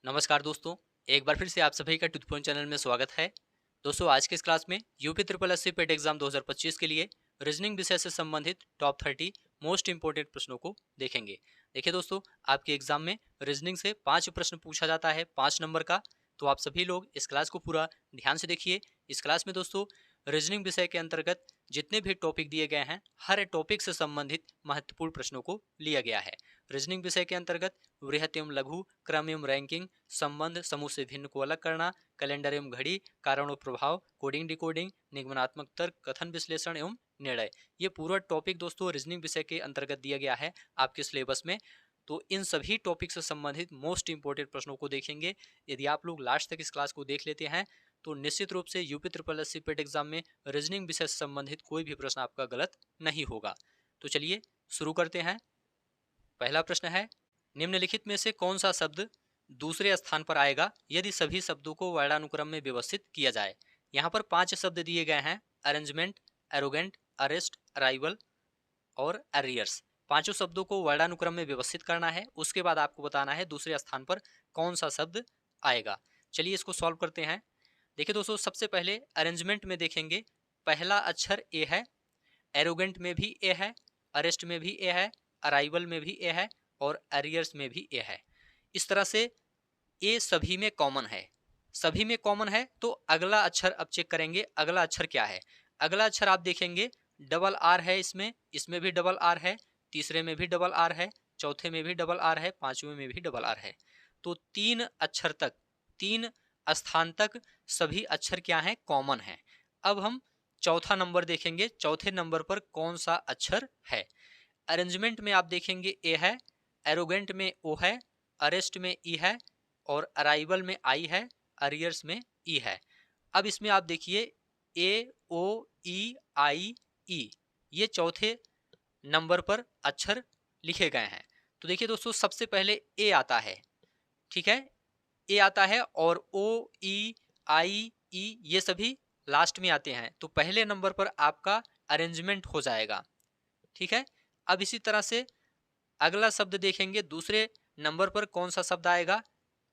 नमस्कार दोस्तों, एक बार फिर से आप सभी का टूथ पॉइंट चैनल में स्वागत है। दोस्तों, आज के इस क्लास में यूपी ट्रिपल एससी पेट एग्जाम 2025 के लिए रीजनिंग विषय से संबंधित टॉप 30 मोस्ट इंपोर्टेंट प्रश्नों को देखेंगे। देखिए दोस्तों, आपके एग्जाम में रीजनिंग से 5 प्रश्न पूछा जाता है 5 नंबर का। तो आप सभी लोग इस क्लास को पूरा ध्यान से देखिए। इस क्लास में दोस्तों रीजनिंग विषय के अंतर्गत जितने भी टॉपिक दिए गए हैं, हर टॉपिक से संबंधित महत्वपूर्ण प्रश्नों को लिया गया है। रीजनिंग विषय के अंतर्गत वृहत एवं लघु, क्रम एवं रैंकिंग, संबंध, समूह से भिन्न को अलग करना, कैलेंडर एवं घड़ी, कारण और प्रभाव, कोडिंग डिकोडिंग, निगमनात्मक तर्क, कथन विश्लेषण एवं निर्णय, ये पूरा टॉपिक दोस्तों रीजनिंग विषय के अंतर्गत दिया गया है आपके सिलेबस में। तो इन सभी टॉपिक से संबंधित मोस्ट इंपोर्टेंट प्रश्नों को देखेंगे। यदि आप लोग लास्ट तक इस क्लास को देख लेते हैं तो निश्चित रूप से यूपी ट्रिपल एससी पेट एग्जाम में रीजनिंग विषय से संबंधित कोई भी प्रश्न आपका गलत नहीं होगा। तो चलिए शुरू करते हैं। पहला प्रश्न है, निम्नलिखित में से कौन सा शब्द दूसरे स्थान पर आएगा यदि सभी शब्दों को वर्णानुक्रम में व्यवस्थित किया जाए। यहाँ पर 5 शब्द दिए गए हैं, अरेंजमेंट, एरोगेंट, अरेस्ट, अराइवल और एरियर्स। पांचों शब्दों को वर्णानुक्रम में व्यवस्थित करना है, उसके बाद आपको बताना है दूसरे स्थान पर कौन सा शब्द आएगा। चलिए इसको सॉल्व करते हैं। देखिए दोस्तों, सबसे पहले अरेंजमेंट में देखेंगे, पहला अक्षर ए है, एरोगेंट में भी ए है, अरेस्ट में भी ए है, अराइवल में भी ए है और एरियर्स में भी ए है। इस तरह से ए सभी में कॉमन है। सभी में कॉमन है तो अगला अक्षर अब चेक करेंगे, अगला अक्षर क्या है। अगला अक्षर आप देखेंगे डबल आर है, इसमें भी डबल आर है, तीसरे में भी डबल आर है, चौथे में भी डबल आर है, पांचवें में भी डबल आर है। तो 3 अक्षर तक, 3 स्थान तक सभी अक्षर क्या है, कॉमन है। अब हम चौथा नंबर देखेंगे, चौथे नंबर पर कौन सा अक्षर है। अरेंजमेंट में आप देखेंगे ए है, एरोगेंट में ओ है, अरेस्ट में ई है और अराइवल में आई है, अरियर्स में ई है। अब इसमें आप देखिए ए ओ ई आई ई, ये चौथे नंबर पर अक्षर लिखे गए हैं। तो देखिए दोस्तों, सबसे पहले ए आता है, ठीक है, ए आता है और ओ ई आई ई ये सभी लास्ट में आते हैं। तो पहले नंबर पर आपका अरेंजमेंट हो जाएगा, ठीक है। अब इसी तरह से अगला शब्द देखेंगे, दूसरे नंबर पर कौन सा शब्द आएगा।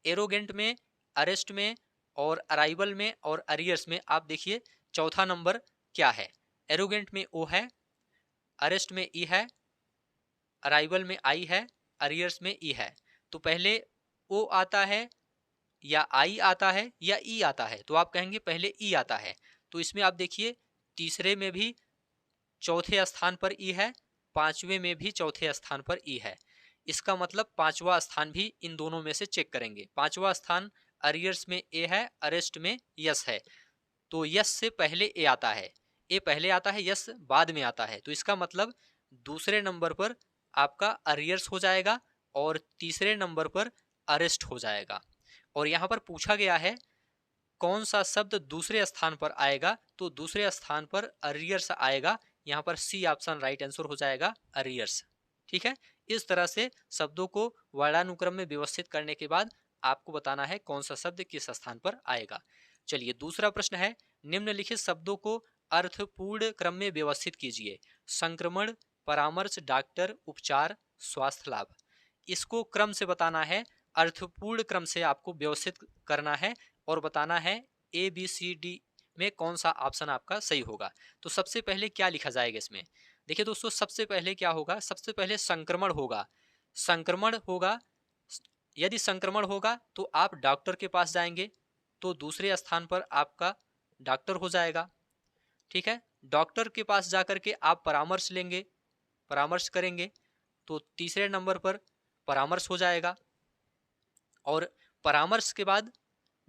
एरोगेंट में, अरेस्ट में और अराइवल में और अरियर्स में आप देखिए चौथा नंबर क्या है। एरोगेंट में ओ है, अरेस्ट में ई है, अराइवल में आई है, अरियर्स में ई है। तो पहले ओ आता है या आई आता है या ई आता है, तो आप कहेंगे पहले ई आता है। तो इसमें आप देखिए तीसरे में भी चौथे स्थान पर ई है, पांचवें में भी चौथे स्थान पर ई है। इसका मतलब पांचवा स्थान भी इन दोनों में से चेक करेंगे। पांचवा स्थान अरियर्स में ए है, अरेस्ट में यस है। तो यस से पहले ए आता है, ए पहले आता है, यस बाद में आता है। तो इसका मतलब दूसरे नंबर पर आपका अरियर्स हो जाएगा और तीसरे नंबर पर अरेस्ट हो जाएगा। और यहाँ पर पूछा गया है कौन सा शब्द दूसरे स्थान पर आएगा, तो दूसरे स्थान पर अरियर्स आएगा। यहाँ पर सी ऑप्शन राइट आंसर हो जाएगा, अरियर्स, ठीक है। इस तरह से शब्दों को वर्णानुक्रम में व्यवस्थित करने के बाद आपको बताना है कौन सा शब्द किस स्थान पर आएगा। चलिए दूसरा प्रश्न है, निम्नलिखित शब्दों को अर्थपूर्ण क्रम में व्यवस्थित कीजिए। संक्रमण, परामर्श, डॉक्टर, उपचार, स्वास्थ्य लाभ। इसको क्रम से बताना है, अर्थपूर्ण क्रम से आपको व्यवस्थित करना है और बताना है ए बी सी डी में कौन सा ऑप्शन आपका सही होगा। तो सबसे पहले क्या लिखा जाएगा इसमें। देखिए दोस्तों, सबसे पहले क्या होगा, सबसे पहले संक्रमण होगा। संक्रमण होगा, यदि संक्रमण होगा तो आप डॉक्टर के पास जाएंगे, तो दूसरे स्थान पर आपका डॉक्टर हो जाएगा, ठीक है। डॉक्टर के पास जाकर के आप परामर्श लेंगे, परामर्श करेंगे, तो तीसरे नंबर पर परामर्श हो जाएगा। और परामर्श के बाद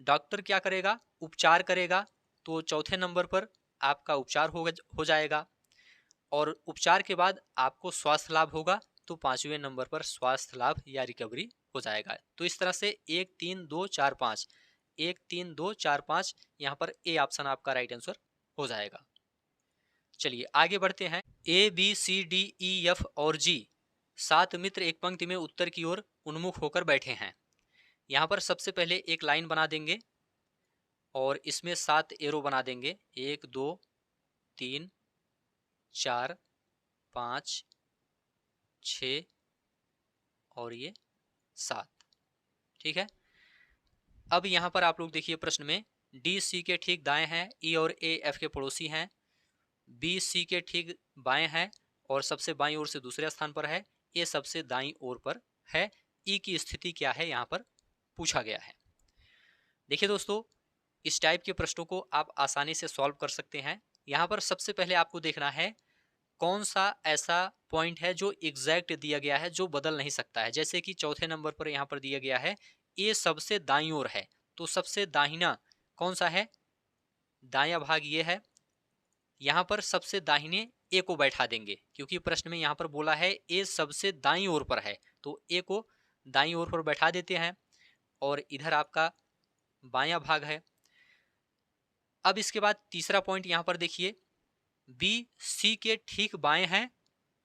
डॉक्टर क्या करेगा, उपचार करेगा, तो चौथे नंबर पर आपका उपचार हो जाएगा। और उपचार के बाद आपको स्वास्थ्य लाभ होगा, तो पांचवें नंबर पर स्वास्थ्य लाभ या रिकवरी हो जाएगा। तो इस तरह से 1 3 2 4 5, 1 3 2 4 5, यहाँ पर ए ऑप्शन आपका राइट आंसर हो जाएगा। चलिए आगे बढ़ते हैं। A B C D E F और जी 7 मित्र एक पंक्ति में उत्तर की ओर उन्मुख होकर बैठे हैं। यहाँ पर सबसे पहले एक लाइन बना देंगे और इसमें 7 एरो बना देंगे, 1 2 3 4 5 6 और ये 7, ठीक है। अब यहाँ पर आप लोग देखिए प्रश्न में डी सी के ठीक दाएं हैं, ई और ए एफ के पड़ोसी हैं, बी सी के ठीक बाएं हैं और सबसे बाईं ओर से दूसरे स्थान पर है, ए सबसे दाईं ओर पर है, ई की स्थिति क्या है यहाँ पर पूछा गया है। देखिए दोस्तों, इस टाइप के प्रश्नों को आप आसानी से सॉल्व कर सकते हैं। यहाँ पर सबसे पहले आपको देखना है कौन सा ऐसा पॉइंट है जो एग्जैक्ट दिया गया है, जो बदल नहीं सकता है। जैसे कि चौथे नंबर पर यहाँ पर दिया गया है ए सबसे दाईं ओर है, तो सबसे दाहिना कौन सा है, दायां भाग ये है। यहाँ पर सबसे दाहिने ए को बैठा देंगे, क्योंकि प्रश्न में यहाँ पर बोला है ए सबसे दाईं ओर पर है, तो ए को दाईं ओर पर बैठा देते हैं और इधर आपका बायां भाग है। अब इसके बाद तीसरा पॉइंट यहाँ पर देखिए, बी सी के ठीक बाएं हैं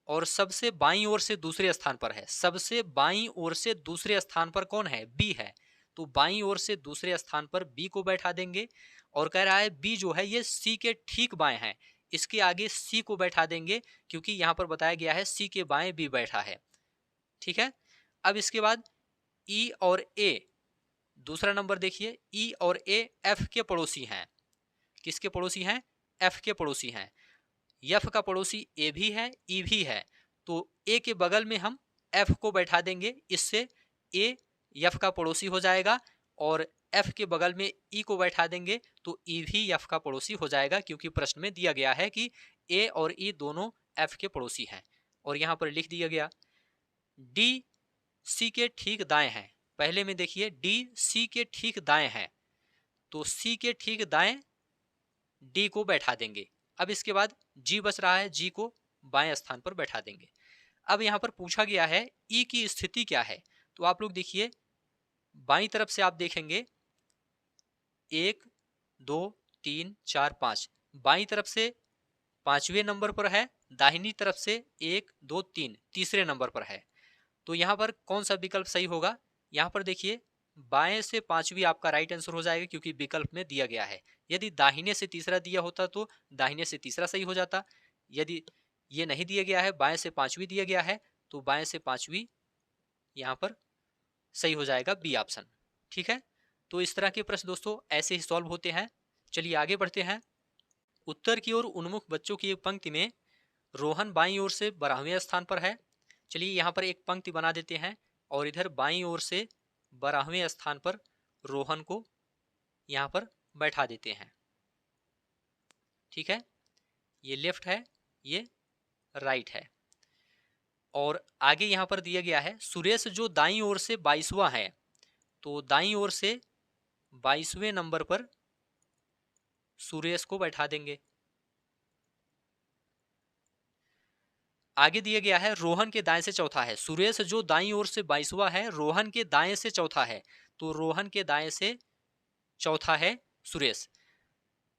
और सबसे बाईं ओर से दूसरे स्थान पर है। सबसे बाईं ओर से दूसरे स्थान पर कौन है, बी है, तो बाईं ओर से दूसरे स्थान पर बी को बैठा देंगे और कह रहा है बी जो है ये सी के ठीक बाएं है, इसके आगे सी को बैठा देंगे क्योंकि यहां पर बताया गया है सी के बाएं बी बैठा है। ठीक है। अब इसके बाद ई और ए, दूसरा नंबर देखिए, ई और ए एफ के पड़ोसी हैं। किसके पड़ोसी हैं, एफ के पड़ोसी हैं। एफ का पड़ोसी ए भी है, ई भी है, तो ए के बगल में हम एफ को बैठा देंगे, इससे ए एफ का पड़ोसी हो जाएगा और एफ के बगल में ई को बैठा देंगे तो ई भी एफ का पड़ोसी हो जाएगा, क्योंकि प्रश्न में दिया गया है कि ए और ई दोनों एफ के पड़ोसी हैं। और यहां पर लिख दिया गया डी सी के ठीक दाएं हैं। पहले में देखिए डी सी के ठीक दाएं हैं, तो सी के ठीक दाएं डी को बैठा देंगे। अब इसके बाद जी बच रहा है, जी को बाएं स्थान पर बैठा देंगे। अब यहां पर पूछा गया है ई की स्थिति क्या है, तो आप लोग देखिए बाईं तरफ से आप देखेंगे 1 2 3 4 5, बाईं तरफ से पांचवें नंबर पर है, दाहिनी तरफ से 1 2 3 तीसरे नंबर पर है। तो यहां पर कौन सा विकल्प सही होगा, यहां पर देखिए बाएं से पांचवी आपका राइट आंसर हो जाएगा, क्योंकि विकल्प में दिया गया है। यदि दाहिने से तीसरा दिया होता तो दाहिने से तीसरा सही हो जाता। यदि ये नहीं दिया गया है, बाएं से पांचवी दिया गया है, तो बाएं से पांचवी यहां पर सही हो जाएगा, बी ऑप्शन। ठीक है। तो इस तरह के प्रश्न दोस्तों ऐसे ही सॉल्व होते हैं। चलिए आगे बढ़ते हैं। उत्तर की ओर उन्मुख बच्चों की एक पंक्ति में रोहन बाईं ओर से 12वें स्थान पर है। चलिए यहाँ पर एक पंक्ति बना देते हैं और इधर बाईं ओर से 12वें स्थान पर रोहन को यहाँ पर बैठा देते हैं। ठीक है, ये लेफ्ट है, ये राइट है। और आगे यहाँ पर दिया गया है सुरेश जो दाईं ओर से 22वां है, तो दाईं ओर से 22वें नंबर पर सुरेश को बैठा देंगे। आगे दिया गया है रोहन के दाएं से चौथा है। सुरेश जो दाईं ओर से 22वां है, रोहन के दाएं से चौथा है, तो रोहन के दाएं से चौथा है सुरेश।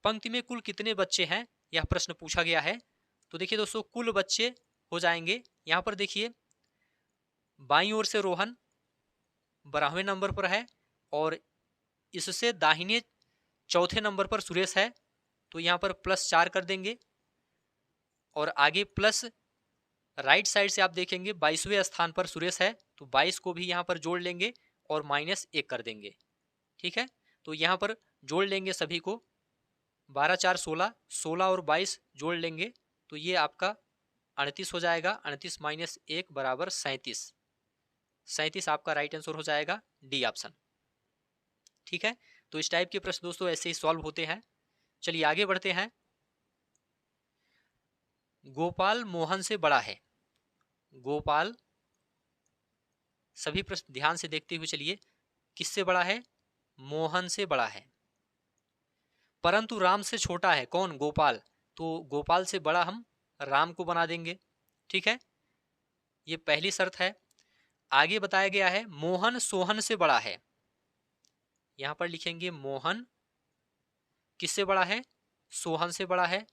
पंक्ति में कुल कितने बच्चे हैं, यह प्रश्न पूछा गया है। तो देखिए दोस्तों, कुल बच्चे हो जाएंगे, यहां पर देखिए बाईं ओर से रोहन 12वें नंबर पर है और इससे दाहिने चौथे नंबर पर सुरेश है, तो यहां पर +4 कर देंगे। और आगे प्लस राइट साइड से आप देखेंगे 22वें स्थान पर सुरेश है, तो 22 को भी यहां पर जोड़ लेंगे और -1 कर देंगे। ठीक है, तो यहां पर जोड़ लेंगे सभी को, 12 4 16, 16 और 22 जोड़ लेंगे तो ये आपका 38 हो जाएगा। 38 - 1 बराबर 37। 37 आपका राइट आंसर हो जाएगा, डी ऑप्शन। ठीक है, तो इस टाइप के प्रश्न दोस्तों ऐसे ही सॉल्व होते हैं। चलिए आगे बढ़ते हैं। गोपाल मोहन से बड़ा है। गोपाल, सभी प्रश्न ध्यान से देखते हुए चलिए, किससे बड़ा है, मोहन से बड़ा है, परंतु राम से छोटा है। कौन, गोपाल, तो गोपाल से बड़ा हम राम को बना देंगे। ठीक है, ये पहली शर्त है। आगे बताया गया है मोहन सोहन से बड़ा है, यहां पर लिखेंगे मोहन किससे बड़ा है, सोहन से बड़ा है,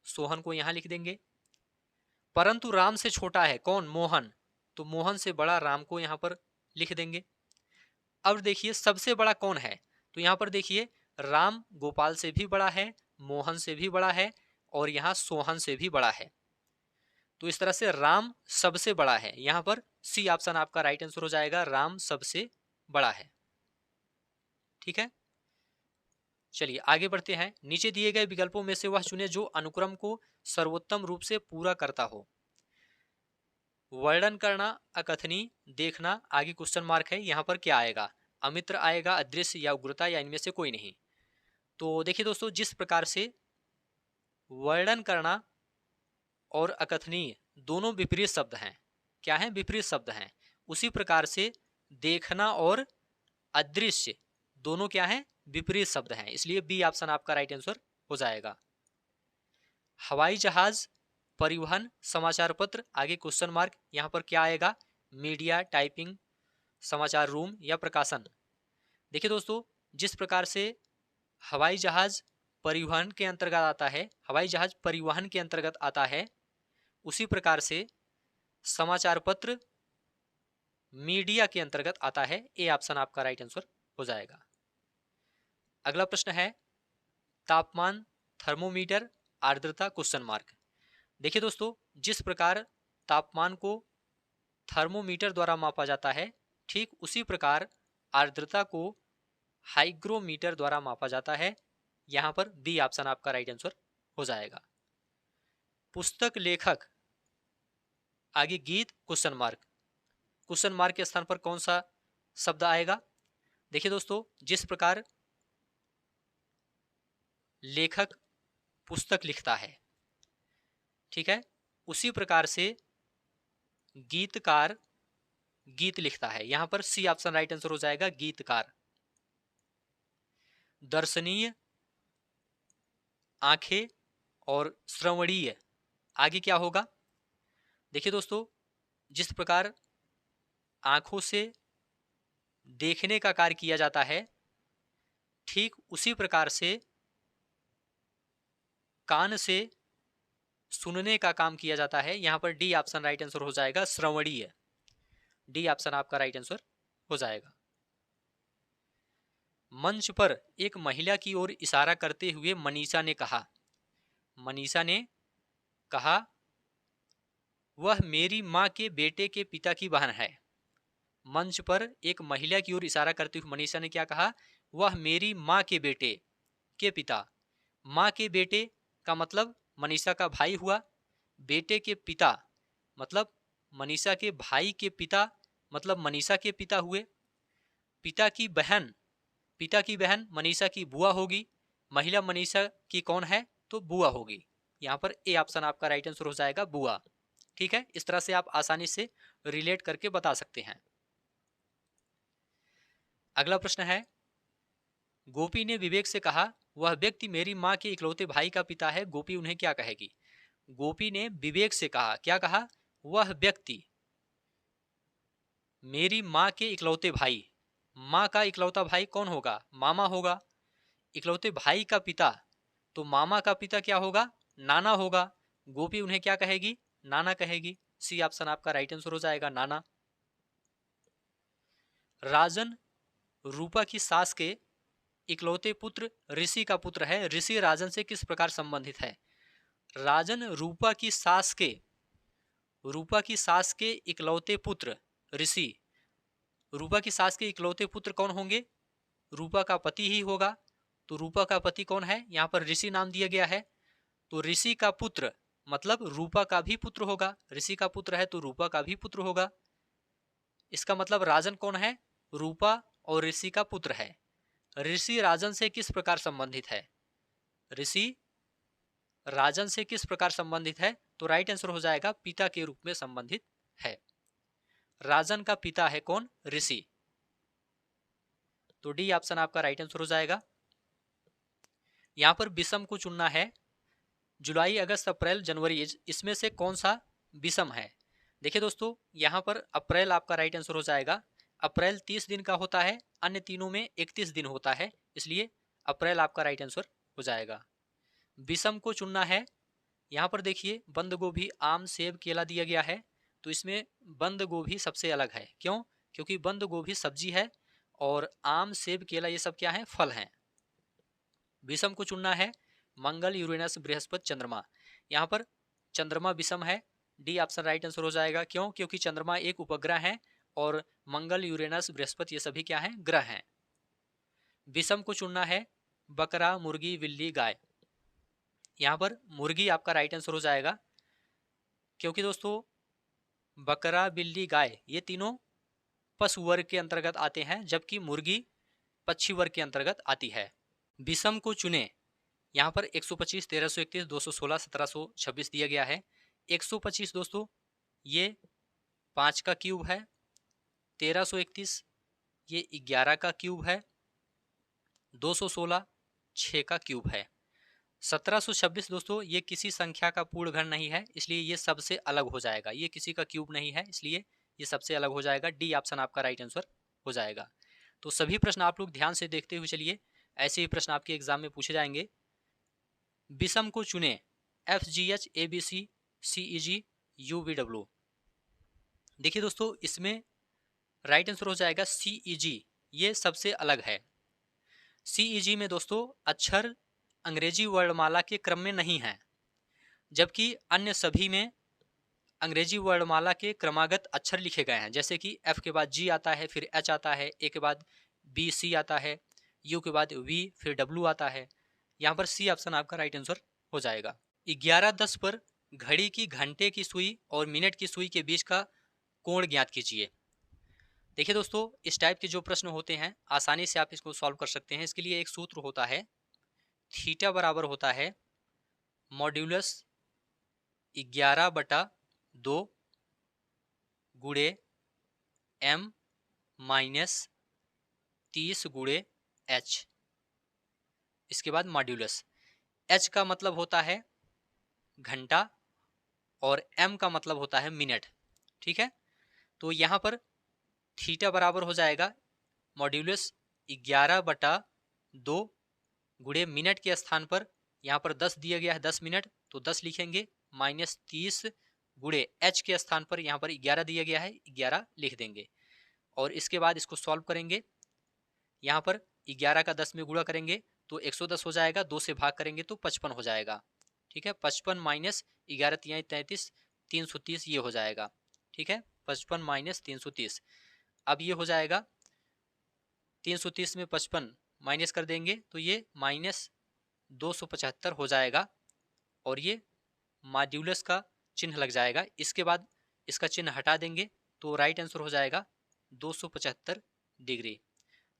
सोहन को यहां लिख देंगे। परंतु राम से छोटा है, कौन, मोहन, तो मोहन से बड़ा राम को यहां पर लिख देंगे। अब देखिए सबसे बड़ा कौन है, तो यहां पर देखिए राम गोपाल से भी बड़ा है, मोहन से भी बड़ा है और यहां सोहन से भी बड़ा है। तो इस तरह से राम सबसे बड़ा है, यहां पर सी ऑप्शन आपका राइट आंसर हो जाएगा, राम सबसे बड़ा है। ठीक है, चलिए आगे बढ़ते हैं। नीचे दिए गए विकल्पों में से वह चुने जो अनुक्रम को सर्वोत्तम रूप से पूरा करता हो। वर्णन करना, अकथनीय, देखना, आगे क्वेश्चन मार्क है, यहाँ पर क्या आएगा? अमित्र आएगा, अदृश्य या उग्रता, या इनमें से कोई नहीं। तो देखिए दोस्तों, जिस प्रकार से वर्णन करना और अकथनीय दोनों विपरीत शब्द हैं, क्या हैं? विपरीत शब्द हैं। उसी प्रकार से देखना और अदृश्य दोनों क्या हैं? विपरीत शब्द हैं, इसलिए बी ऑप्शन आपका राइट आंसर हो जाएगा। हवाई जहाज, परिवहन, समाचार पत्र, आगे क्वेश्चन मार्क, यहाँ पर क्या आएगा? मीडिया, टाइपिंग, समाचार रूम या प्रकाशन। देखिए दोस्तों, जिस प्रकार से हवाई जहाज परिवहन के अंतर्गत आता है, हवाई जहाज परिवहन के अंतर्गत आता है, उसी प्रकार से समाचार पत्र मीडिया के अंतर्गत आता है। ए ऑप्शन आपका राइट आंसर हो जाएगा। अगला प्रश्न है तापमान, थर्मोमीटर, आर्द्रता, क्वेश्चन मार्क। देखिए दोस्तों, जिस प्रकार तापमान को थर्मोमीटर द्वारा मापा जाता है, ठीक उसी प्रकार आर्द्रता को हाइग्रोमीटर द्वारा मापा जाता है। यहां पर बी ऑप्शन आपका राइट आंसर हो जाएगा। पुस्तक, लेखक, आगे गीत, क्वेश्चन मार्क। क्वेश्चन मार्क के स्थान पर कौन सा शब्द आएगा? देखिए दोस्तों, जिस प्रकार लेखक पुस्तक लिखता है, ठीक है, उसी प्रकार से गीतकार गीत लिखता है। यहां पर सी ऑप्शन राइट आंसर हो जाएगा, गीतकार। दर्शनीय, आंखें और श्रवणीय, आगे क्या होगा? देखिए दोस्तों, जिस प्रकार आंखों से देखने का कार्य किया जाता है, ठीक उसी प्रकार से कान से सुनने का काम किया जाता है। यहां पर डी ऑप्शन राइट आंसर हो जाएगा, श्रवणीय। डी ऑप्शन आपका राइट आंसर हो जाएगा। मंच पर एक महिला की ओर इशारा करते हुए मनीषा ने कहा, मनीषा ने कहा, वह मेरी माँ के बेटे के पिता की बहन है। मंच पर एक महिला की ओर इशारा करते हुए मनीषा ने क्या कहा? वह मेरी माँ के बेटे के पिता। माँ के बेटे का मतलब मनीषा का भाई हुआ, बेटे के पिता मतलब मनीषा के भाई के पिता, मतलब मनीषा के पिता हुए। पिता की बहन, पिता की बहन मनीषा की बुआ होगी। महिला मनीषा की कौन है? तो बुआ होगी। यहाँ पर ए ऑप्शन आपका राइट आंसर हो जाएगा, बुआ। ठीक है, इस तरह से आप आसानी से रिलेट करके बता सकते हैं। अगला प्रश्न है, गोपी ने विवेक से कहा, वह व्यक्ति मेरी माँ के इकलौते भाई का पिता है। गोपी उन्हें क्या कहेगी? गोपी ने विवेक से कहा, क्या कहा? वह व्यक्ति मेरी माँ के इकलौते भाई, माँ का इकलौता भाई कौन होगा? मामा होगा। इकलौते भाई का पिता, तो मामा का पिता क्या होगा? नाना होगा। गोपी उन्हें क्या कहेगी? नाना कहेगी। सी ऑप्शन आपका राइट आंसर हो जाएगा, नाना। राजन रूपा की सास के इकलौते पुत्र ऋषि का पुत्र है। ऋषि राजन से किस प्रकार संबंधित है? राजन रूपा की सास के इकलौते पुत्र ऋषि, रूपा की सास के इकलौते पुत्र कौन होंगे? रूपा का पति ही होगा। तो रूपा का पति कौन है? यहाँ पर ऋषि नाम दिया गया है, तो ऋषि का पुत्र मतलब रूपा का भी पुत्र होगा। ऋषि का पुत्र है तो रूपा का भी पुत्र होगा। इसका मतलब राजन कौन है? रूपा और ऋषि का पुत्र है। ऋषि राजन से किस प्रकार संबंधित है? ऋषि राजन से किस प्रकार संबंधित है? तो राइट आंसर हो जाएगा, पिता के रूप में संबंधित है। राजन का पिता है कौन? ऋषि। तो डी ऑप्शन आपका राइट आंसर हो जाएगा। यहां पर विषम को चुनना है, जुलाई, अगस्त, अप्रैल, जनवरी, इसमें से कौन सा विषम है? देखिए दोस्तों, यहां पर अप्रैल आपका राइट आंसर हो जाएगा। अप्रैल 30 दिन का होता है, अन्य तीनों में 31 दिन होता है, इसलिए अप्रैल आपका राइट आंसर हो जाएगा। विषम को चुनना है, यहाँ पर देखिए बंद गोभी, आम, सेब, केला दिया गया है, तो इसमें बंद गोभी सबसे अलग है। क्यों? क्योंकि बंद गोभी सब्जी है और आम, सेब, केला ये सब क्या है? फल हैं। विषम को चुनना है, मंगल, यूरेनस, बृहस्पति, चंद्रमा। यहाँ पर चंद्रमा विषम है। डी ऑप्शन राइट आंसर हो जाएगा। क्यों? क्योंकि चंद्रमा एक उपग्रह है और मंगल, यूरेनस, बृहस्पति ये सभी क्या हैं? ग्रह हैं। विषम को चुनना है बकरा, मुर्गी, बिल्ली, गाय। यहाँ पर मुर्गी आपका राइट आंसर हो जाएगा, क्योंकि दोस्तों बकरा, बिल्ली, गाय ये तीनों पशु वर्ग के अंतर्गत आते हैं, जबकि मुर्गी पक्षी वर्ग के अंतर्गत आती है। विषम को चुने, यहाँ पर 125, 1331, 216, 1726 दिया गया है। 125 दोस्तों ये 5 का क्यूब है, 1331 ये 11 का क्यूब है, 216 6 का क्यूब है। 1726 दोस्तों ये किसी संख्या का पूर्ण घन नहीं है, इसलिए ये सबसे अलग हो जाएगा। ये किसी का क्यूब नहीं है, इसलिए ये सबसे अलग हो जाएगा। डी ऑप्शन आपका राइट आंसर हो जाएगा। तो सभी प्रश्न आप लोग ध्यान से देखते हुए चलिए, ऐसे ही प्रश्न आपके एग्जाम में पूछे जाएंगे। विषम को चुने, FGH ABC CEG UVW। देखिए दोस्तों इसमें राइट आंसर हो जाएगा CEG, ये सबसे अलग है। CEG में दोस्तों अक्षर अंग्रेजी वर्णमाला के क्रम में नहीं है, जबकि अन्य सभी में अंग्रेजी वर्णमाला के क्रमागत अक्षर लिखे गए हैं। जैसे कि F के बाद G आता है, फिर H आता है, A के बाद B C आता है, U के बाद V, फिर W आता है। यहाँ पर C ऑप्शन आपका राइट आंसर हो जाएगा। 11:10 पर घड़ी की घंटे की सुई और मिनट की सुई के बीच का कोण ज्ञात कीजिए। देखिए दोस्तों इस टाइप के जो प्रश्न होते हैं आसानी से आप इसको सॉल्व कर सकते हैं। इसके लिए एक सूत्र होता है, थीटा बराबर होता है मॉड्यूलस 11/2 गुणे m माइनस 30 गुणे h। इसके बाद मॉड्यूलस, h का मतलब होता है घंटा और m का मतलब होता है मिनट। ठीक है, तो यहाँ पर थीटा बराबर हो जाएगा मॉड्यूलस 11/2 गुणे मिनट के स्थान पर यहाँ पर 10 दिया गया है, 10 मिनट तो 10 लिखेंगे, माइनस 30 गुणे h के स्थान पर यहाँ पर 11 दिया गया है, 11 लिख देंगे। और इसके बाद इसको सॉल्व करेंगे, यहाँ पर 11 का 10 में गुणा करेंगे तो 110 हो जाएगा, 2 से भाग करेंगे तो 55 हो जाएगा। ठीक है, 55 माइनस 11 तियाई 33, 330 ये हो जाएगा। ठीक है, 55 माइनस 330, अब ये हो जाएगा 330 में 55 माइनस कर देंगे तो ये माइनस 275 हो जाएगा, और ये मॉड्यूलस का चिन्ह लग जाएगा। इसके बाद इसका चिन्ह हटा देंगे तो राइट आंसर हो जाएगा 275 डिग्री।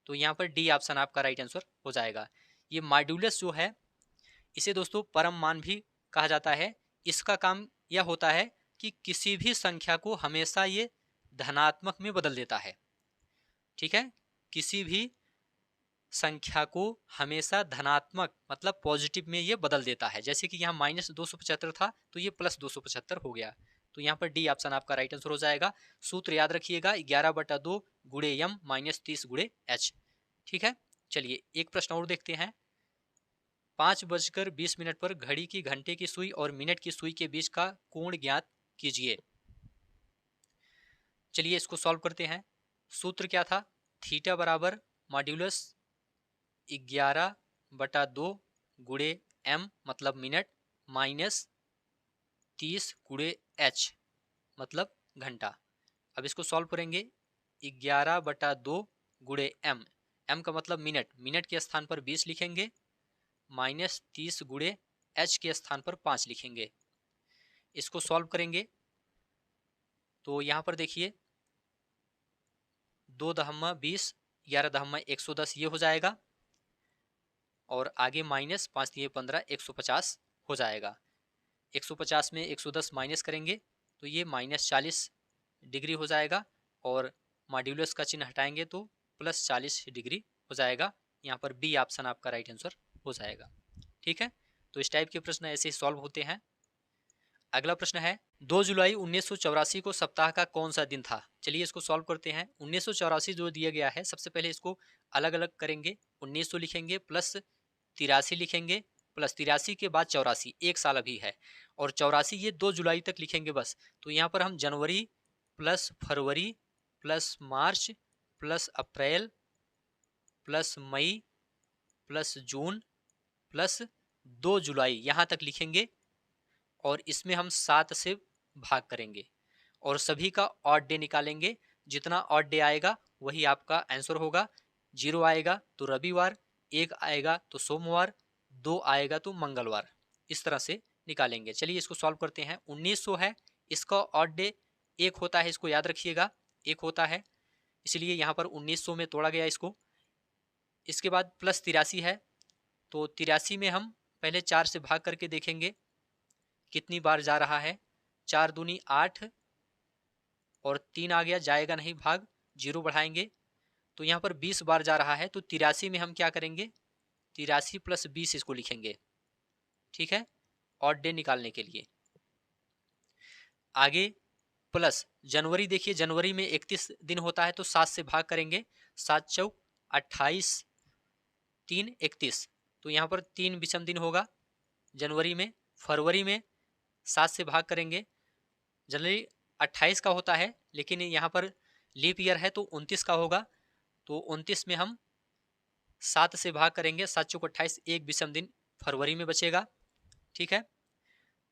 तो यहाँ पर डी ऑप्शन आपका राइट आंसर हो जाएगा। ये मॉड्यूलस जो है इसे दोस्तों परम मान भी कहा जाता है। इसका काम यह होता है कि किसी भी संख्या को हमेशा ये धनात्मक में बदल देता है। ठीक है, किसी भी संख्या को हमेशा धनात्मक मतलब पॉजिटिव में ये बदल देता है। जैसे कि यहाँ माइनस 275 था तो ये प्लस 275 हो गया। तो यहाँ पर डी ऑप्शन आपका राइट आंसर हो जाएगा। सूत्र याद रखिएगा 11/2 गुणे m माइनस 30 गुणे h। ठीक है, चलिए एक प्रश्न और देखते हैं। 5:20 पर घड़ी की घंटे की सुई और मिनट की सुई के बीच का कोण ज्ञात कीजिए। चलिए इसको सॉल्व करते हैं। सूत्र क्या था, थीटा बराबर मॉड्यूलस 11/2 गुणे m मतलब मिनट माइनस 30 गुणे h मतलब घंटा। अब इसको सॉल्व करेंगे, 11/2 गुणे m का मतलब मिनट, मिनट के स्थान पर 20 लिखेंगे, माइनस 30 गुणे h के स्थान पर 5 लिखेंगे। इसको सॉल्व करेंगे तो यहाँ पर देखिए 2×20, 11×110 ये हो जाएगा, और आगे माइनस 5×15 150 हो जाएगा। 150 में 110 माइनस करेंगे तो ये माइनस 40 डिग्री हो जाएगा, और मॉड्यूलस का चिन्ह हटाएंगे तो प्लस 40 डिग्री हो जाएगा। यहाँ पर बी ऑप्शन आपका राइट आंसर हो जाएगा। ठीक है, तो इस टाइप के प्रश्न ऐसे ही सॉल्व होते हैं। अगला प्रश्न है 2 जुलाई 1984 को सप्ताह का कौन सा दिन था। चलिए इसको सॉल्व करते हैं। 1984 जो दिया गया है, सबसे पहले इसको अलग अलग करेंगे। 1900 लिखेंगे प्लस 83 लिखेंगे, प्लस 83 के बाद 84, एक साल अभी है, और 84 ये 2 जुलाई तक लिखेंगे बस। तो यहाँ पर हम जनवरी प्लस फरवरी प्लस मार्च प्लस अप्रैल प्लस मई प्लस जून प्लस 2 जुलाई यहाँ तक लिखेंगे, और इसमें हम 7 से भाग करेंगे और सभी का ऑड डे निकालेंगे। जितना ऑड डे आएगा वही आपका आंसर होगा। 0 आएगा तो रविवार, 1 आएगा तो सोमवार, 2 आएगा तो मंगलवार। इस तरह से निकालेंगे। चलिए इसको सॉल्व करते हैं। 1900 है, इसका ऑड डे 1 होता है, इसको याद रखिएगा 1 होता है, इसलिए यहाँ पर 1900 में तोड़ा गया इसको। इसके बाद प्लस 83 है, तो 83 में हम पहले 4 से भाग करके देखेंगे कितनी बार जा रहा है। 4 दूनी 8 और 3 आ गया, जाएगा नहीं भाग, 0 बढ़ाएंगे तो यहाँ पर 20 बार जा रहा है। तो 83 में हम क्या करेंगे, 83 प्लस 20 इसको लिखेंगे, ठीक है, ऑड डे निकालने के लिए। आगे प्लस जनवरी, देखिए जनवरी में 31 दिन होता है तो 7 से भाग करेंगे, 7 चौक 28, 3 31, तो यहाँ पर 3 विषम दिन होगा जनवरी में। फरवरी में 7 से भाग करेंगे, जनवरी 28 का होता है लेकिन यहाँ पर लीप ईयर है तो 29 का होगा, तो 29 में हम 7 से भाग करेंगे, 7 चौक 28, 1 विषम दिन फरवरी में बचेगा, ठीक है।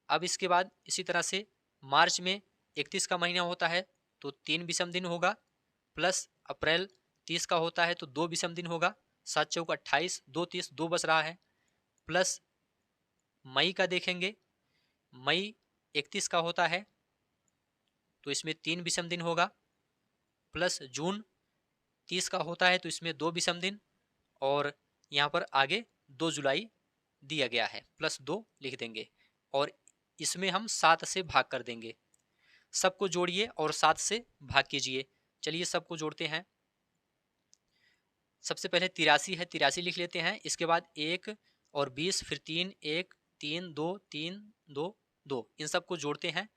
अब इसके बाद इसी तरह से मार्च में 31 का महीना होता है तो 3 विषम दिन होगा, प्लस अप्रैल 30 का होता है तो 2 विषम दिन होगा, 7 चौक 28, 2 30, 2 बच रहा है, प्लस मई का देखेंगे, मई 31 का होता है तो इसमें 3 विषम दिन होगा, प्लस जून 30 का होता है तो इसमें 2 विषम दिन, और यहाँ पर आगे 2 जुलाई दिया गया है, प्लस 2 लिख देंगे और इसमें हम 7 से भाग कर देंगे। सबको जोड़िए और 7 से भाग कीजिए। चलिए सबको जोड़ते हैं। सबसे पहले 83 है, 83 लिख लेते हैं, इसके बाद 1 और 20, फिर 3 1 3 2 3 2 2, इन सबको जोड़ते हैं।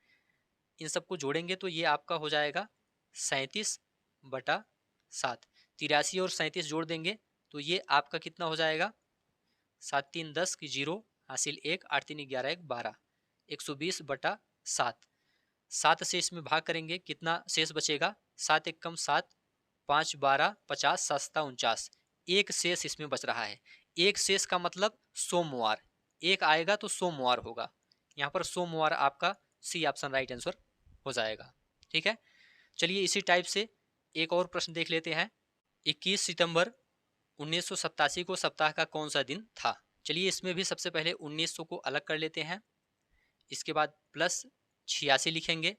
इन सबको जोड़ेंगे तो ये आपका हो जाएगा 37/7। 83 और 37 जोड़ देंगे तो ये आपका कितना हो जाएगा, 7 3 10 की 0 हासिल 1, 8 3 11 1 12, 120/7। 7 से इसमें भाग करेंगे, कितना शेष बचेगा, 7 एक कम 7, 5 12 50, 7 7 49, एक शेष इसमें बच रहा है। एक शेष का मतलब सोमवार, एक आएगा तो सोमवार होगा, यहाँ पर सोमवार आपका सी ऑप्शन राइट आंसर हो जाएगा, ठीक है। चलिए इसी टाइप से एक और प्रश्न देख लेते हैं। 21 सितंबर 1987 को सप्ताह का कौन सा दिन था। चलिए इसमें भी सबसे पहले 1900 को अलग कर लेते हैं, इसके बाद प्लस 86 लिखेंगे,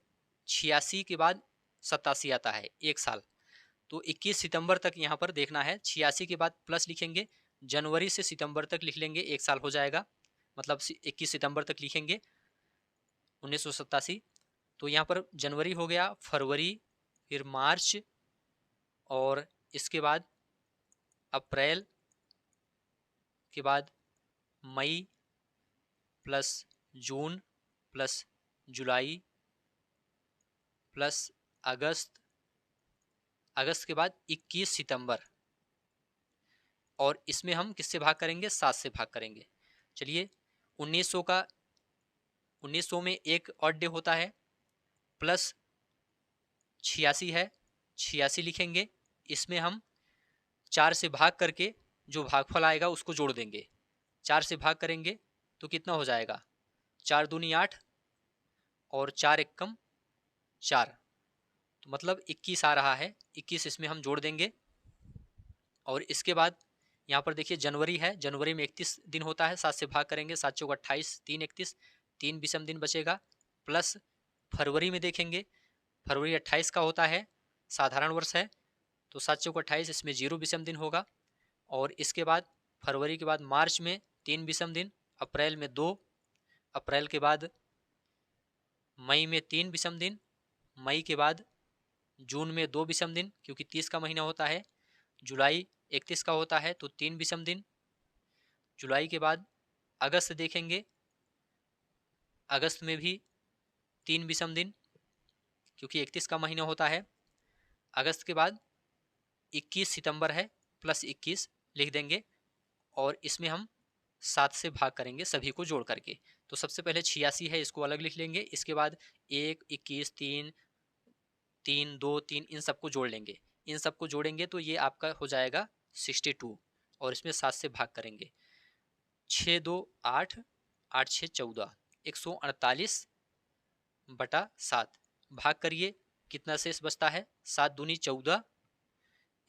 86 के बाद 87 आता है, एक साल, तो 21 सितंबर तक यहाँ पर देखना है। 86 के बाद प्लस लिखेंगे, जनवरी से सितंबर तक लिख लेंगे, एक साल हो जाएगा, मतलब 21 सितंबर तक लिखेंगे 1987। तो यहाँ पर जनवरी हो गया, फरवरी, फिर मार्च, और इसके बाद अप्रैल के बाद मई, प्लस जून, प्लस जुलाई, प्लस अगस्त, अगस्त के बाद 21 सितंबर, और इसमें हम किससे भाग करेंगे, 7 से भाग करेंगे। चलिए 1900 का, 1900 में एक ऑड डे होता है, प्लस 86 है, 86 लिखेंगे, इसमें हम 4 से भाग करके जो भागफल आएगा उसको जोड़ देंगे। 4 से भाग करेंगे तो कितना हो जाएगा, 4 दूनी 8 और 4 एक कम 4, तो मतलब 21 आ रहा है, 21 इसमें हम जोड़ देंगे। और इसके बाद यहाँ पर देखिए जनवरी है, जनवरी में 31 दिन होता है, 7 से भाग करेंगे, 7 चौक 28, 3 31, 3 विषम दिन बचेगा, प्लस फरवरी में देखेंगे, फरवरी 28 का होता है, साधारण वर्ष है, तो 7 चौक 28, इसमें 0 विषम दिन होगा, और इसके बाद फरवरी के बाद मार्च में 3 विषम दिन, अप्रैल में 2, अप्रैल के बाद मई में 3 विषम दिन, मई के बाद जून में 2 विषम दिन क्योंकि 30 का महीना होता है, जुलाई 31 का होता है तो 3 विषम दिन, जुलाई के बाद अगस्त देखेंगे, अगस्त में भी 3 विषम दिन क्योंकि 31 का महीना होता है, अगस्त के बाद 21 सितंबर है, प्लस 21 लिख देंगे, और इसमें हम 7 से भाग करेंगे सभी को जोड़ करके। तो सबसे पहले 86 है, इसको अलग लिख लेंगे, इसके बाद 1 21 3 3 2 3, इन सबको जोड़ लेंगे, इन सबको जोड़ेंगे तो ये आपका हो जाएगा 62, और इसमें 7 से भाग करेंगे, 6 2 8, 8 6 14, 148/7, भाग करिए, कितना शेष बचता है, 7 दूनी 14,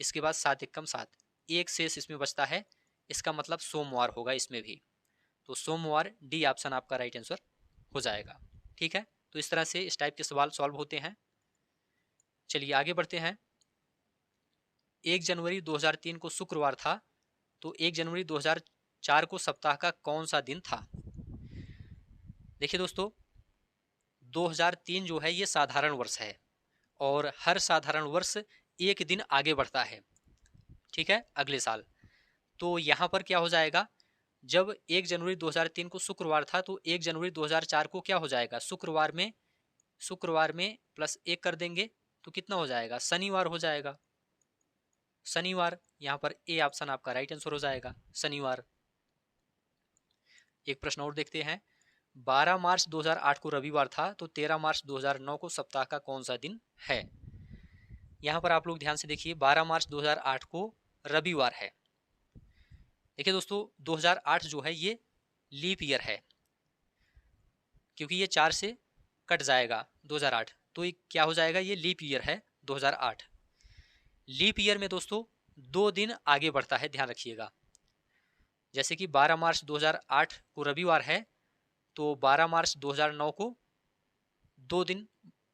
इसके बाद 7 एक कम 7, एक शेष इसमें बचता है, इसका मतलब सोमवार होगा इसमें भी। तो सोमवार, डी ऑप्शन आपका राइट आंसर हो जाएगा। ठीक है, तो इस तरह से इस टाइप के सवाल सॉल्व होते हैं। चलिए आगे बढ़ते हैं। 1 जनवरी 2003 को शुक्रवार था, तो 1 जनवरी 2004 को सप्ताह का कौन सा दिन था? देखिए दोस्तों, 2003 जो है ये साधारण वर्ष है और हर साधारण वर्ष एक दिन आगे बढ़ता है। ठीक है, अगले साल। तो यहाँ पर क्या हो जाएगा, जब 1 जनवरी 2003 को शुक्रवार था तो 1 जनवरी 2004 को क्या हो जाएगा, शुक्रवार में प्लस 1 कर देंगे तो कितना हो जाएगा, शनिवार हो जाएगा। शनिवार, यहाँ पर ए ऑप्शन आपका राइट आंसर हो जाएगा, शनिवार। एक प्रश्न और देखते हैं। 12 मार्च 2008 को रविवार था, तो 13 मार्च 2009 को सप्ताह का कौन सा दिन है? यहाँ पर आप लोग ध्यान से देखिए, 12 मार्च 2008 को रविवार है। देखिए दोस्तों, 2008 जो है ये लीप ईयर है, क्योंकि ये 4 से कट जाएगा 2008, तो ये क्या हो जाएगा, ये लीप ईयर है 2008। लीप ईयर में दोस्तों 2 दिन आगे बढ़ता है, ध्यान रखिएगा। जैसे कि 12 मार्च 2008 को रविवार है, तो 12 मार्च 2009 को 2 दिन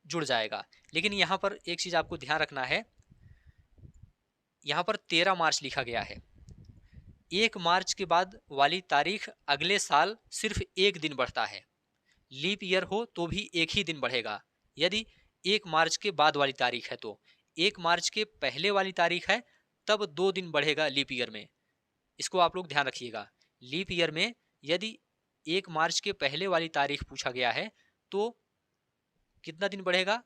जुड़ जाएगा। लेकिन यहाँ पर एक चीज आपको ध्यान रखना है, यहाँ पर 13 मार्च लिखा गया है। 1 मार्च के बाद वाली तारीख अगले साल सिर्फ एक दिन बढ़ता है। लीप ईयर हो तो भी एक ही दिन बढ़ेगा। यदि 1 मार्च के बाद वाली तारीख है तो 1 मार्च के पहले वाली तारीख है तब 2 दिन बढ़ेगा लीप ईयर में। इसको आप लोग ध्यान रखिएगा। लीप ईयर में यदि 1 मार्च के पहले वाली तारीख पूछा गया है तो कितना दिन बढ़ेगा,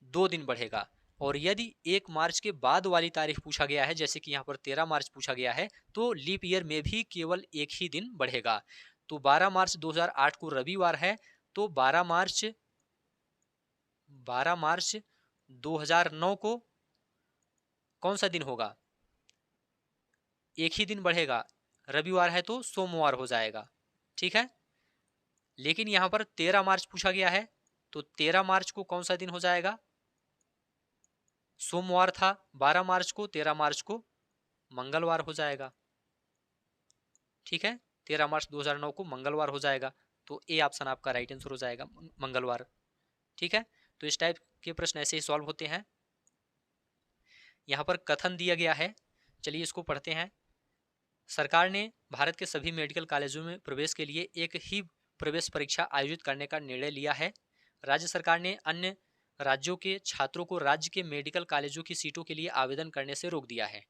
2 दिन बढ़ेगा। और यदि 1 मार्च के बाद वाली तारीख पूछा गया है, जैसे कि यहाँ पर 13 मार्च पूछा गया है, तो लीप ईयर में भी केवल एक ही दिन बढ़ेगा। तो 12 मार्च 2008 को रविवार है, तो 12 मार्च 2009 को कौन सा दिन होगा, एक ही दिन बढ़ेगा। रविवार है तो सोमवार हो जाएगा। ठीक है, लेकिन यहाँ पर 13 मार्च पूछा गया है, तो 13 मार्च को कौन सा दिन हो जाएगा, सोमवार था 12 मार्च को, 13 मार्च को मंगलवार हो जाएगा। ठीक है, 13 मार्च 2009 को मंगलवार हो जाएगा। तो ए ऑप्शन आपका राइट आंसर हो जाएगा, मंगलवार। ठीक है, तो इस टाइप के प्रश्न ऐसे ही सॉल्व होते हैं। यहाँ पर कथन दिया गया है, चलिए इसको पढ़ते हैं। सरकार ने भारत के सभी मेडिकल कॉलेजों में प्रवेश के लिए एक ही प्रवेश परीक्षा आयोजित करने का निर्णय लिया है। राज्य सरकार ने अन्य राज्यों के छात्रों को राज्य के मेडिकल कॉलेजों की सीटों के लिए आवेदन करने से रोक दिया है।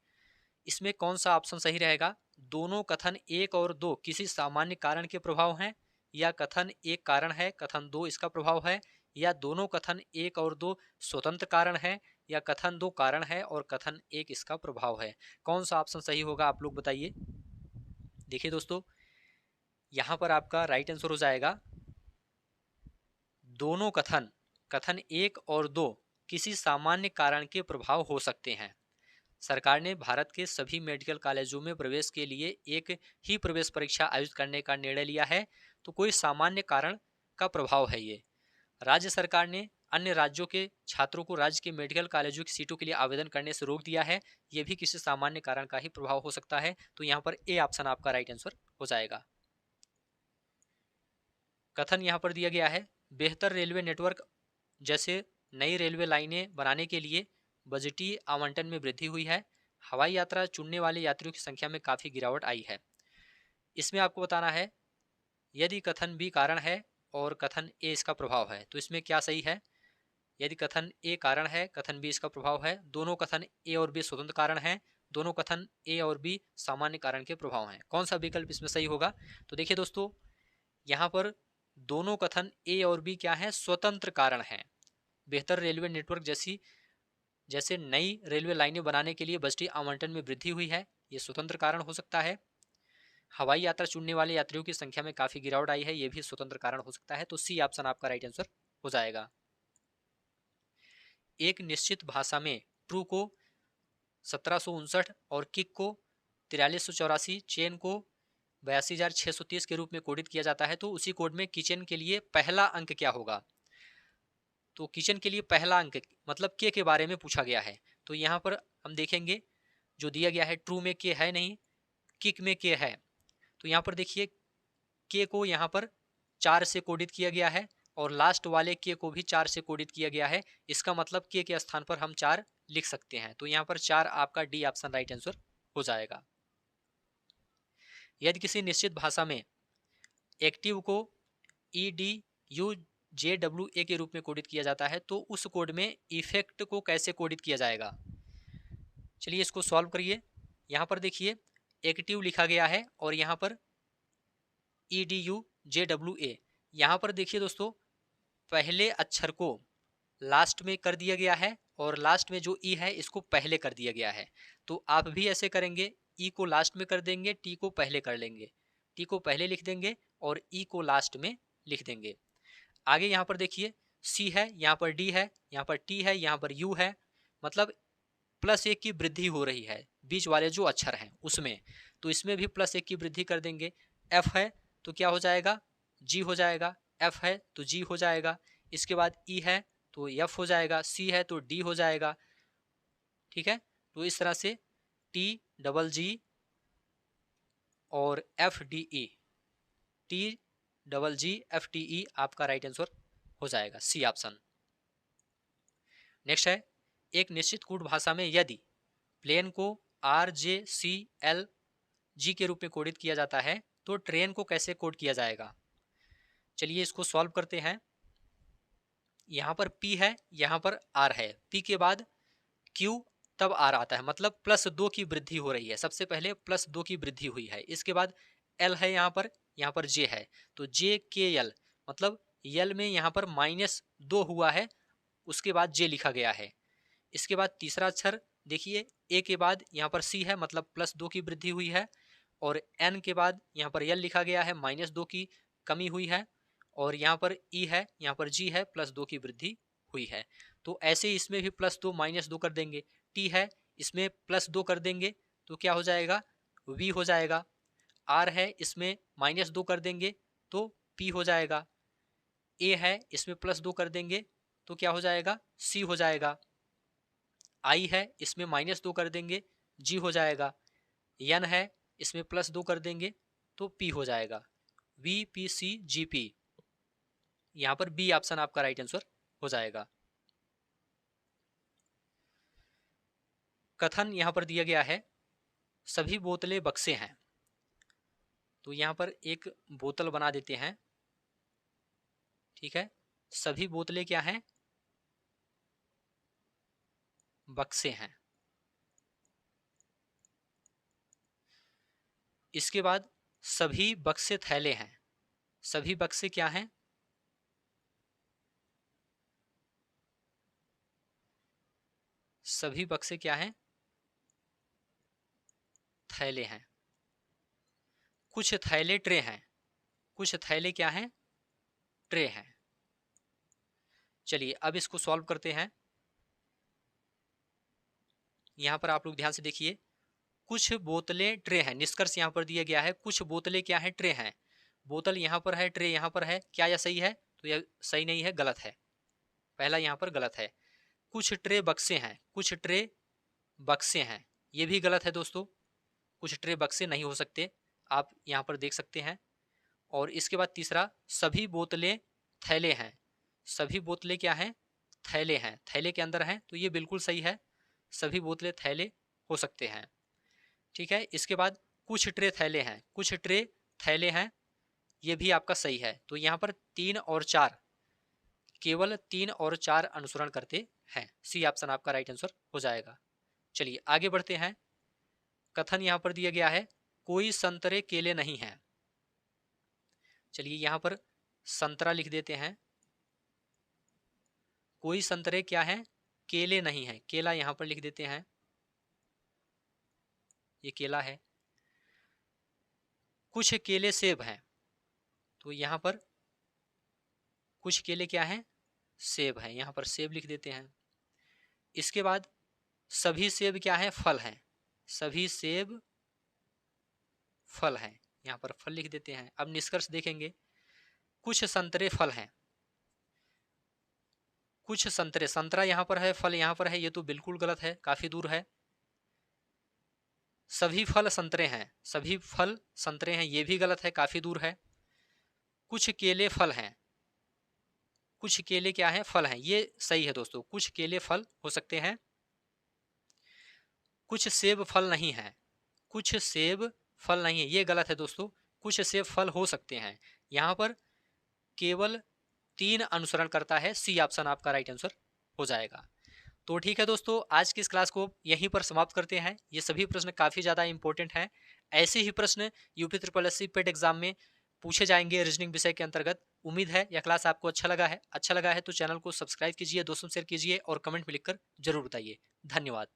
इसमें कौन सा ऑप्शन सही रहेगा? दोनों कथन 1 और 2 किसी सामान्य कारण के प्रभाव हैं, या कथन 1 कारण है, कथन 2 इसका प्रभाव है, या दोनों कथन 1 और 2 स्वतंत्र कारण है, या कथन 2 कारण है और कथन 1 इसका प्रभाव है। कौन सा ऑप्शन सही होगा आप लोग बताइए। देखिए दोस्तों, यहाँ पर आपका राइट आंसर हो जाएगा दोनों कथन, कथन 1 और 2 किसी सामान्य कारण के प्रभाव हो सकते हैं। सरकार ने भारत के सभी मेडिकल कॉलेजों में प्रवेश के लिए एक ही प्रवेश परीक्षा आयोजित करने का निर्णय लिया है, तो कोई सामान्य कारण का प्रभाव है ये। राज्य सरकार ने अन्य राज्यों के छात्रों को राज्य के मेडिकल कॉलेजों की सीटों के लिए आवेदन करने से रोक दिया है, ये भी किसी सामान्य कारण का ही प्रभाव हो सकता है। तो यहाँ पर ए ऑप्शन आपका राइट आंसर हो जाएगा। कथन यहाँ पर दिया गया है, बेहतर रेलवे नेटवर्क जैसे नई रेलवे लाइनें बनाने के लिए बजटीय आवंटन में वृद्धि हुई है। हवाई यात्रा चुनने वाले यात्रियों की संख्या में काफ़ी गिरावट आई है। इसमें आपको बताना है, यदि कथन बी कारण है और कथन ए इसका प्रभाव है, तो इसमें क्या सही है। यदि कथन ए कारण है, कथन बी इसका प्रभाव है, दोनों कथन ए और बी स्वतंत्र कारण हैं, दोनों कथन ए और बी सामान्य कारण के प्रभाव हैं, कौन सा विकल्प इसमें सही होगा? तो देखिए दोस्तों, यहाँ पर दोनों कथन ए और बी क्या है, स्वतंत्र कारण हैं। बेहतर रेलवे नेटवर्क जैसे नई रेलवे लाइनें बनाने के लिए बजटीय आवंटन में वृद्धि हुई है, ये स्वतंत्र कारण हो सकता है। हवाई यात्रा चुनने वाले यात्रियों की संख्या में काफी गिरावट आई है, ये भी स्वतंत्र कारण हो सकता है। तो सी ऑप्शन आपका राइट आंसर हो जाएगा। एक निश्चित भाषा में ट्रू को 1759 और किक को 4384, चेन को 82,630 के रूप में कोडित किया जाता है, तो उसी कोड में किचन के लिए पहला अंक क्या होगा? तो किचन के लिए पहला अंक मतलब के बारे में पूछा गया है। तो यहाँ पर हम देखेंगे जो दिया गया है ट्रू में के है नहीं, किक में के है। तो यहाँ पर देखिए के को यहाँ पर 4 से कोडित किया गया है और लास्ट वाले के को भी 4 से कोडित किया गया है। इसका मतलब के स्थान पर हम 4 लिख सकते हैं। तो यहाँ पर 4 आपका डी ऑप्शन राइट आंसर हो जाएगा। यदि किसी निश्चित भाषा में एक्टिव को EDUJWA के रूप में कोडित किया जाता है तो उस कोड में इफेक्ट को कैसे कोडित किया जाएगा। चलिए इसको सॉल्व करिए। यहाँ पर देखिए एक्टिव लिखा गया है और यहाँ पर EDUJWA। यहाँ पर देखिए दोस्तों पहले अक्षर को लास्ट में कर दिया गया है और लास्ट में जो ई है इसको पहले कर दिया गया है। तो आप भी ऐसे करेंगे, ई को लास्ट में कर देंगे, टी को पहले कर लेंगे, टी को पहले लिख देंगे और ई को लास्ट में लिख देंगे। आगे यहाँ पर देखिए सी है, यहाँ पर डी है, यहाँ पर टी है, यहाँ पर यू है, मतलब +1 की वृद्धि हो रही है बीच वाले जो अक्षर हैं उसमें। तो इसमें भी +1 की वृद्धि कर देंगे। एफ है तो क्या हो जाएगा, जी हो जाएगा, एफ है तो जी हो जाएगा, इसके बाद ई है तो एफ हो जाएगा, सी है तो डी हो जाएगा। ठीक है, तो इस तरह से TGG और FDE, TGG आपका राइट आंसर हो जाएगा, सी ऑप्शन। नेक्स्ट है एक निश्चित कूट भाषा में यदि प्लेन को RJCLG के रूप में कोडित किया जाता है तो ट्रेन को कैसे कोड किया जाएगा। चलिए इसको सॉल्व करते हैं। यहाँ पर P है, यहाँ पर R है, P के बाद Q तब R आता है, मतलब +2 की वृद्धि हो रही है। सबसे पहले +2 की वृद्धि हुई है, इसके बाद L है, यहाँ पर J है, तो JKL मतलब L में यहाँ पर -2 हुआ है, उसके बाद J लिखा गया है। इसके बाद तीसरा अक्षर देखिए A के बाद यहाँ पर C है, मतलब +2 की वृद्धि हुई है, और N के बाद यहाँ पर L लिखा गया है, -2 की कमी हुई है, और यहाँ पर E है, यहाँ पर G है, +2 की वृद्धि हुई है। तो ऐसे इसमें भी +2 -2 कर देंगे। T है, इसमें +2 कर देंगे तो क्या हो जाएगा, V हो जाएगा। R है, इसमें -2 कर देंगे तो P हो जाएगा। A है, इसमें +2 कर देंगे तो क्या हो जाएगा, C हो जाएगा। I है, इसमें -2 कर देंगे, G हो जाएगा। N है, इसमें +2 कर देंगे तो P हो जाएगा, VPCGP। यहाँ पर B ऑप्शन आपका राइट आंसर हो जाएगा। कथन यहाँ पर दिया गया है सभी बोतलें बक्से हैं। तो यहाँ पर एक बोतल बना देते हैं। ठीक है, सभी बोतलें क्या हैं, बक्से हैं। इसके बाद सभी बक्से थैले हैं। सभी बक्से क्या हैं, सभी बक्से क्या हैं, थैले हैं। कुछ थैले ट्रे हैं। कुछ थैले क्या हैं, ट्रे हैं। चलिए अब इसको सॉल्व करते हैं। यहां पर आप लोग ध्यान से देखिए, कुछ बोतलें ट्रे हैं, निष्कर्ष यहां पर दिया गया है कुछ बोतलें क्या हैं, ट्रे हैं। बोतल यहां पर है, ट्रे यहां पर है, क्या यह सही है, तो यह सही नहीं है, गलत है, पहला यहां पर गलत है। कुछ ट्रे बक्से हैं, कुछ ट्रे बक्से हैं, ये भी गलत है दोस्तों, कुछ ट्रे बक्से नहीं हो सकते, आप यहां पर देख सकते हैं। और इसके बाद तीसरा सभी बोतलें थैले हैं। सभी बोतलें क्या हैं, थैले हैं, थैले के अंदर हैं, तो ये बिल्कुल सही है, सभी बोतलें थैले हो सकते हैं। ठीक है, इसके बाद कुछ ट्रे थैले हैं, कुछ ट्रे थैले हैं, ये भी आपका सही है। तो यहाँ पर 3 और 4, केवल 3 और 4 अनुसरण करते हैं, सी ऑप्शन आपका राइट आंसर हो जाएगा। चलिए आगे बढ़ते हैं। कथन यहाँ पर दिया गया है कोई संतरे केले नहीं हैं। चलिए यहाँ पर संतरा लिख देते हैं, कोई संतरे क्या है, केले नहीं है, केला यहाँ पर लिख देते हैं, ये केला है। कुछ केले सेब हैं, तो यहाँ पर कुछ केले क्या हैं, सेब हैं, यहाँ पर सेब लिख देते हैं। इसके बाद सभी सेब क्या है, फल हैं, सभी सेब फल हैं, यहाँ पर फल लिख देते हैं। अब निष्कर्ष देखेंगे, कुछ संतरे फल हैं, कुछ संतरे, संतरा यहाँ पर है, फल यहाँ पर है, ये तो बिल्कुल गलत है, काफी दूर है। सभी फल संतरे हैं, सभी फल संतरे हैं, ये भी गलत है, काफी दूर है। कुछ केले फल हैं, कुछ केले क्या है, फल हैं, ये सही है दोस्तों, कुछ केले फल हो सकते हैं। कुछ सेब फल नहीं है, कुछ सेब फल नहीं है, ये गलत है दोस्तों, कुछ सेब फल हो सकते हैं। यहां पर केवल 3 अनुसरण करता है, सी ऑप्शन आपका राइट आंसर हो जाएगा। तो ठीक है दोस्तों, आज की इस क्लास को यहीं पर समाप्त करते हैं। ये सभी प्रश्न काफी ज्यादा इंपॉर्टेंट हैं। ऐसे ही प्रश्न UP triple S C PET exam में पूछे जाएंगे रीजनिंग विषय के अंतर्गत। उम्मीद है यह क्लास आपको अच्छा लगा है तो चैनल को सब्सक्राइब कीजिए, दोस्तों शेयर कीजिए और कमेंट में लिखकर जरूर बताइए। धन्यवाद।